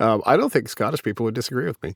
I don't think Scottish people would disagree with me.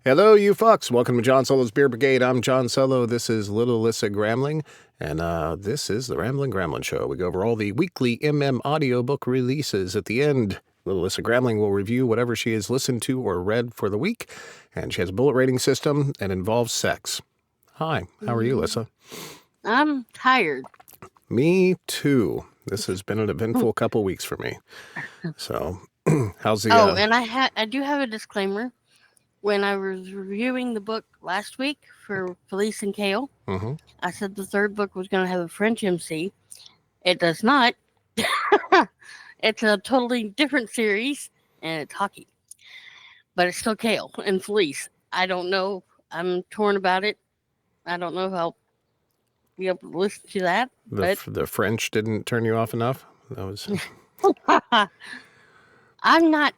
Hello, you fucks. Welcome to John Solo's Beer Brigade. I'm John Solo. This is Little Alyssa Gramling, and this is the Ramblin Gramling Show. We go over all the weekly audiobook releases. At the end, Little Alyssa Gramling will review whatever she has listened to or read for the week, and she has a bullet rating system and involves sex. Hi, how are you, Alyssa? I'm tired. Me too. This has been an eventful couple weeks for me. So, how's the... and I do have a disclaimer. When I was reviewing the book last week for Felice and Kale, I said the third book was going to have a French MC. It does not. It's a totally different series, and it's hockey. But it's still Kale and Felice. I don't know. I'm torn about it. I don't know if I'll be able to listen to that. The French didn't turn you off enough? That was... I'm not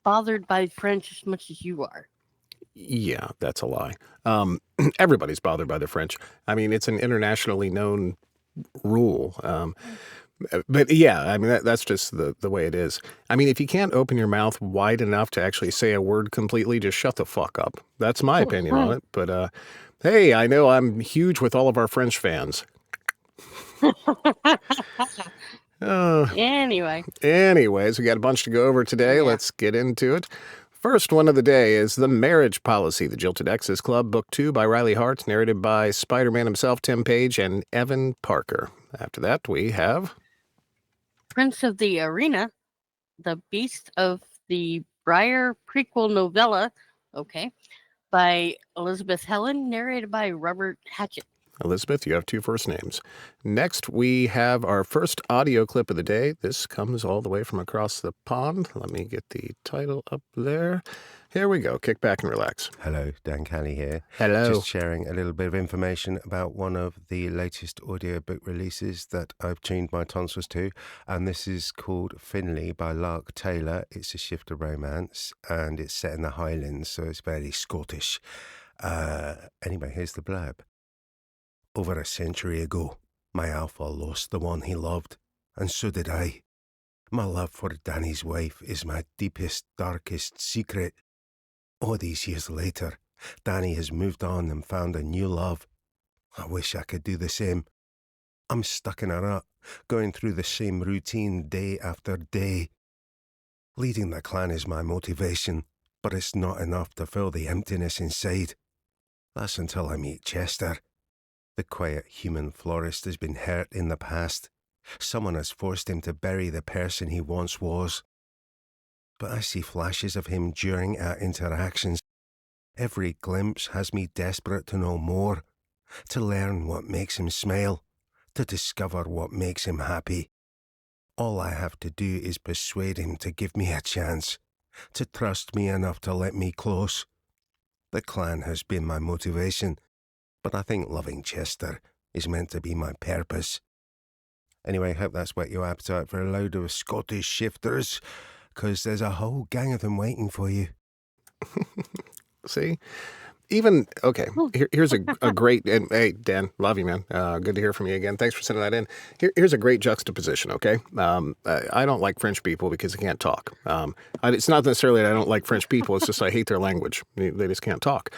bothered by French as much as you are. Yeah, that's a lie. Everybody's bothered by the French. I mean, it's an internationally known rule. But yeah, I mean, that's just the way it is. I mean, if you can't open your mouth wide enough to actually say a word completely, just shut the fuck up. That's my opinion on it. But hey, I know I'm huge with all of our French fans. Anyways, we got a bunch to go over today. Yeah. Let's get into it. First one of the day is The Marriage Policy, The Jilted Exes Club, Book 2 by Riley Hart, narrated by Spider-Man himself, Tim Page, and Evan Parker. After that, we have Prince of the Arena, The Beast of the Briar prequel novella, by Elizabeth Helen, narrated by Robert Hatchett. Elizabeth, you have two first names. Next, we have our first audio clip of the day. This comes all the way from across the pond. Let me get the title up there. Here we go. Kick back and relax. Hello, Dan Kelly here. Hello. Just sharing a little bit of information about one of the latest audiobook releases that I've tuned my tonsils to, and this is called Finley by Lark Taylor. It's a shifter romance, and it's set in the Highlands, so it's very Scottish. Anyway, here's the blurb. Over a century ago, my alpha lost the one he loved, and so did I. My love for Danny's wife is my deepest, darkest secret. All these years later, Danny has moved on and found a new love. I wish I could do the same. I'm stuck in a rut, going through the same routine day after day. Leading the clan is my motivation, but it's not enough to fill the emptiness inside. That's until I meet Chester. The quiet human florist has been hurt in the past. Someone has forced him to bury the person he once was. But I see flashes of him during our interactions. Every glimpse has me desperate to know more, to learn what makes him smile, to discover what makes him happy. All I have to do is persuade him to give me a chance, to trust me enough to let me close. The clan has been my motivation, but I think loving Chester is meant to be my purpose. Anyway, hope that's whet your appetite for a load of Scottish shifters, because there's a whole gang of them waiting for you. See? Even, okay, here's a great, and hey, Dan, love you, man. Good to hear from you again. Thanks for sending that in. Here's a great juxtaposition, okay? I don't like French people because they can't talk. It's not necessarily that I don't like French people, it's just I hate their language. They just can't talk.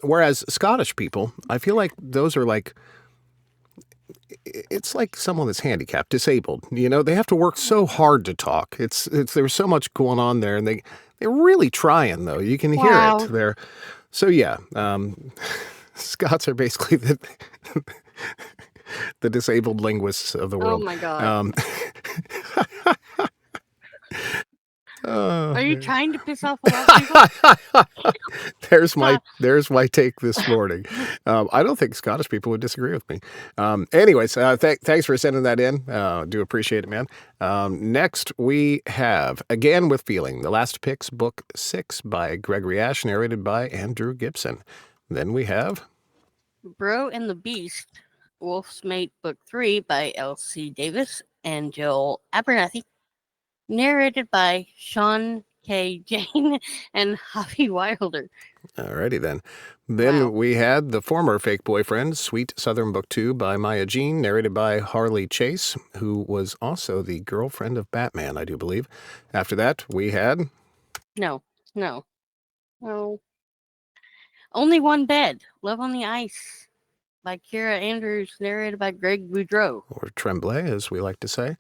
Whereas Scottish people, I feel like those are like, it's like someone that's handicapped, disabled. You know, they have to work so hard to talk. There's so much going on there, and they're really trying, though. You can hear it. So yeah, Scots are basically the disabled linguists of the world. Oh my God. Are you trying to piss off a lot of people? There's my take this morning. I don't think Scottish people would disagree with me. Anyways, thanks for sending that in. Do appreciate it, man. Next, we have Again with Feeling, The Last Picks, Book 6 by Gregory Ash, narrated by Andrew Gibson. Then we have Bro and the Beast, Wolf's Mate, Book 3 by L.C. Davis and Joel Abernathy, narrated by Sean K. Jane, and Javi Wilder. Alrighty then. Wow. We had The Former Fake Boyfriend, Sweet Southern Book 2 by Maya Jean, narrated by Harley Chase, who was also the girlfriend of Batman, I do believe. After that, we had... No. Only One Bed, Love on the Ice by Kira Andrews, narrated by Greg Boudreau. Or Tremblay, as we like to say.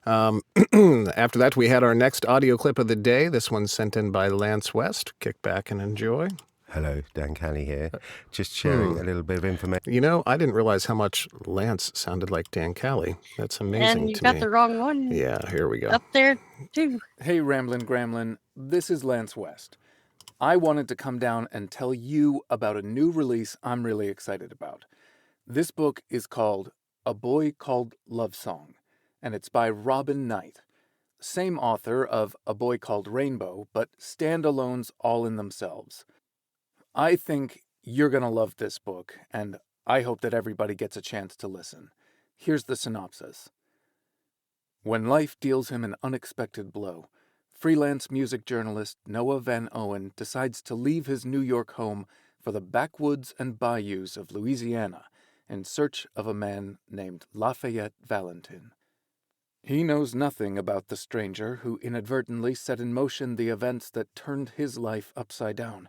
After that, we had our next audio clip of the day. This one's sent in by Lance West. Kick back and enjoy. Hello, Dan Kelly here. Just sharing a little bit of information. You know, I didn't realize how much Lance sounded like Dan Kelly. That's amazing And you to got me. the wrong one. Yeah, here we go. Up there, too. Hey, Ramblin Gramling, this is Lance West. I wanted to come down and tell you about a new release I'm really excited about. This book is called A Boy Called Love Song, and it's by Robin Knight, same author of A Boy Called Rainbow, but standalones all in themselves. I think you're going to love this book, and I hope that everybody gets a chance to listen. Here's the synopsis. When life deals him an unexpected blow, freelance music journalist Noah Van Owen decides to leave his New York home for the backwoods and bayous of Louisiana in search of a man named Lafayette Valentin. He knows nothing about the stranger who inadvertently set in motion the events that turned his life upside down.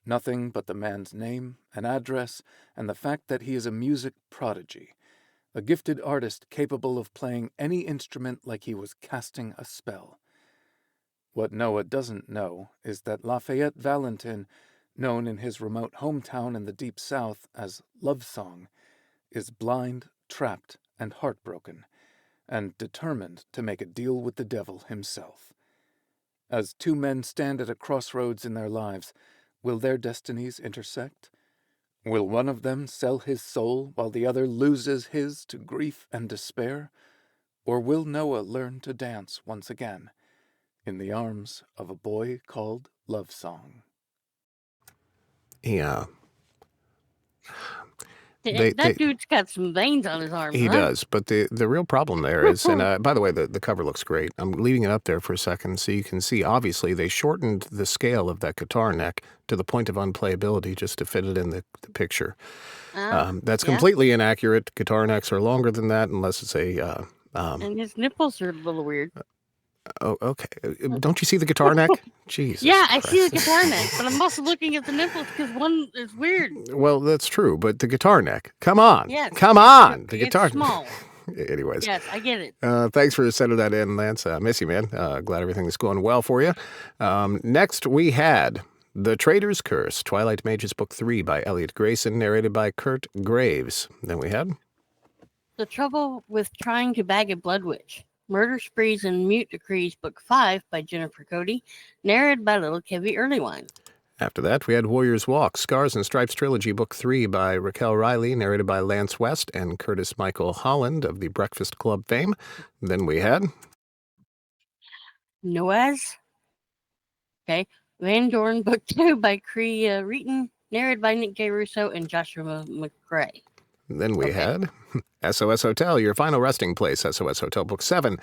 Nothing but the man's name and address and the fact that he is a music prodigy, a gifted artist capable of playing any instrument like he was casting a spell. What Noah doesn't know is that Lafayette Valentin, known in his remote hometown in the Deep South as Love Song, is blind, trapped, and heartbroken, and determined to make a deal with the devil himself. As two men stand at a crossroads in their lives, will their destinies intersect? Will one of them sell his soul while the other loses his to grief and despair? Or will Noah learn to dance once again in the arms of a boy called Love Song? Yeah. That dude's got some veins on his arms. He does, but the real problem there is, and by the way, the cover looks great. I'm leaving it up there for a second so you can see, obviously, they shortened the scale of that guitar neck to the point of unplayability just to fit it in the picture. That's completely inaccurate. Guitar necks are longer than that unless it's a... and his nipples are a little weird. Oh, okay. Don't you see the guitar neck? Jesus Yeah, I Christ. see the guitar neck, but I'm also looking at the nipples because one is weird. Well, that's true, but the guitar neck. Come on. Yes. Come on. The It's guitar small. Anyways. Yes, I get it. Thanks for sending that in, Lance. Miss you, man. Glad everything's going well for you. Next, we had The Trader's Curse, Twilight Mages Book 3 by Elliot Grayson, narrated by Kurt Graves. Then we had The Trouble with Trying to Bag a Blood Witch, Murder Sprees and Mute Decrees Book 5 by Jennifer Cody, narrated by Little Kevy Earlywine. After that, we had Warrior's Walk, Scars and Stripes Trilogy, Book 3 by Raquel Riley, narrated by Lance West and Curtis Michael Holland of the Breakfast Club fame. Then we had Noaz, Van Dorn, Book 2 by Cree Reeton, narrated by Nick J. Russo and Joshua McRae. Then we had SOS Hotel, Your Final Resting Place, SOS Hotel Book 7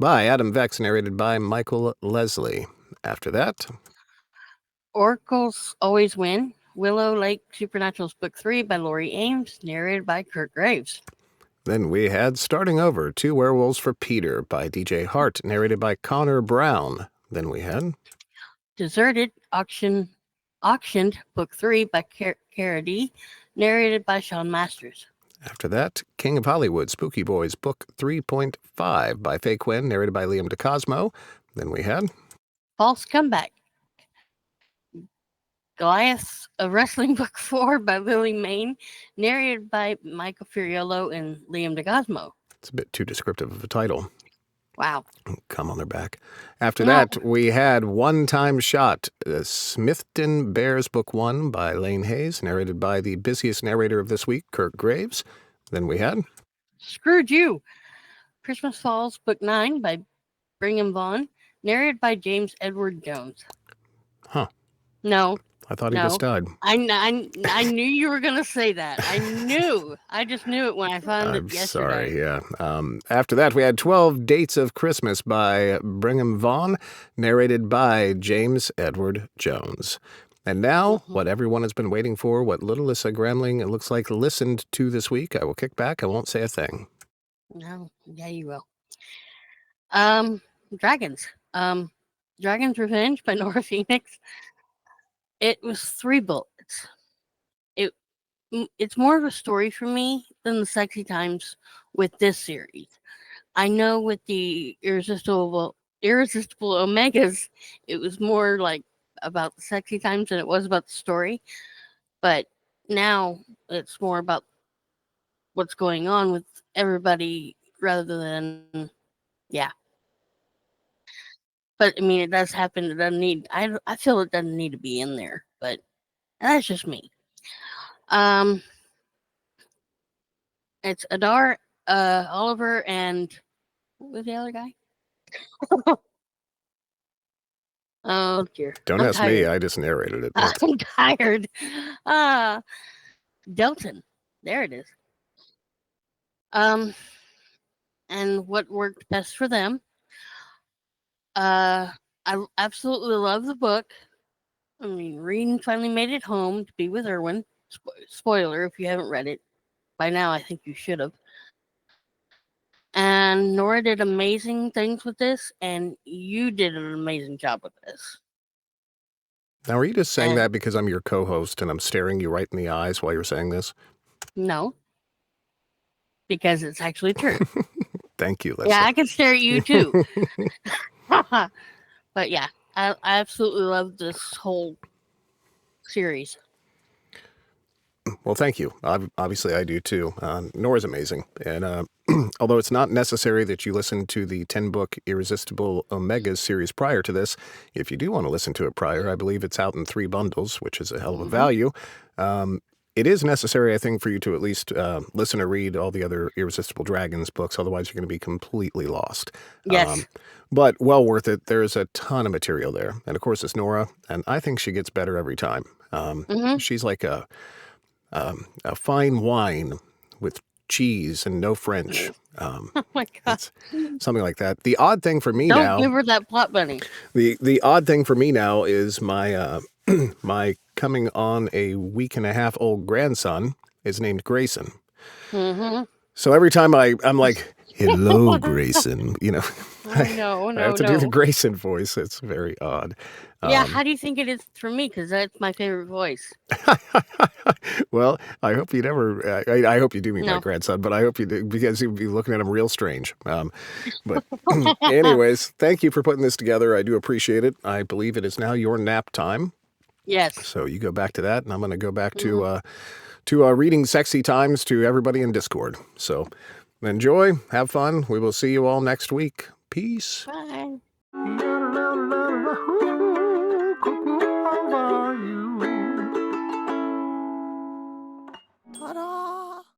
by Adam Vex, narrated by Michael Leslie. After that, Oracles Always Win, Willow Lake Supernaturals Book 3 by Lori Ames, narrated by Kurt Graves. Then we had Starting Over, Two Werewolves for Peter by DJ Hart, narrated by Connor Brown. Then we had Deserted Auctioned Book 3 by Cara D, narrated by Sean Masters. After that, King of Hollywood, Spooky Boys, Book 3.5 by Faye Quinn, narrated by Liam DeCosmo. Then we had False Comeback, Goliath, a Wrestling Book 4 by Lily Main, narrated by Michael Furiolo and Liam DeCosmo. It's a bit too descriptive of a title. Wow. Come on their back. After that, we had One Time Shot, Smithton Bears Book 1 by Lane Hayes, narrated by the busiest narrator of this week, Kurt Graves. Then we had Screwed You, Christmas Falls Book 9 by Brigham Vaughn, narrated by James Edward Jones. Huh. No, I thought he No. just died. I knew you were going to say that. I knew. I just knew it when I found I'm it yesterday. sorry, yeah. After that, we had 12 Dates of Christmas by Brigham Vaughan, narrated by James Edward Jones. And now, what everyone has been waiting for, what little Alyssa Gramling, it looks like, listened to this week. I will kick back. I won't say a thing. No, yeah, you will. Dragons. Dragon's Revenge by Nora Phoenix. It was 3 bullets. It's more of a story for me than the Sexy Times with this series. I know with the Irresistible Omegas, it was more like about the Sexy Times than it was about the story. But now it's more about what's going on with everybody rather than, yeah. But I mean, it does happen. It doesn't need. I feel it doesn't need to be in there, but that's just me. It's Adar, Oliver, and what was the other guy? Oh dear. Don't I'm ask tired. me. I just narrated it. I'm tired. Delton. There it is. And what worked best for them. I absolutely love the book. I mean, Rean finally made it home to be with Erwin. Spoiler if you haven't read it. By now, I think you should have. And Nora did amazing things with this, and you did an amazing job with this. Now, are you just saying And- that because I'm your co-host and I'm staring you right in the eyes while you're saying this? No, because it's actually true. Thank you, Alyssa. Yeah, I can stare at you too. But yeah, I absolutely love this whole series. Well, thank you. Obviously, I do too. Nora's amazing. And although it's not necessary that you listen to the 10-book Irresistible Omegas series prior to this, if you do want to listen to it prior, I believe it's out in 3 bundles, which is a hell of a value. It is necessary, I think, for you to at least listen or read all the other Irresistible Dragons books. Otherwise, you're going to be completely lost. Yes. But well worth it. There's a ton of material there. And of course, it's Nora, and I think she gets better every time. She's like a fine wine with cheese and no French. Oh my God. It's something like that. The odd thing for me Don't now, give her that plot bunny. the odd thing for me now is my my coming on a week and a half old grandson is named Grayson. So every time I'm like, hello, Grayson, you know, No, I have to do the Grayson voice. It's very odd. Yeah, how do you think it is for me? Because that's my favorite voice. Well, I hope you never. I hope you do meet my No. grandson, but I hope you do because you'd be looking at him real strange. But anyways, thank you for putting this together. I do appreciate it. I believe it is now your nap time, Yes. so you go back to that, and I'm going to go back to reading Sexy Times to everybody in Discord. So enjoy, have fun. We will see you all next week. Peace. Bye.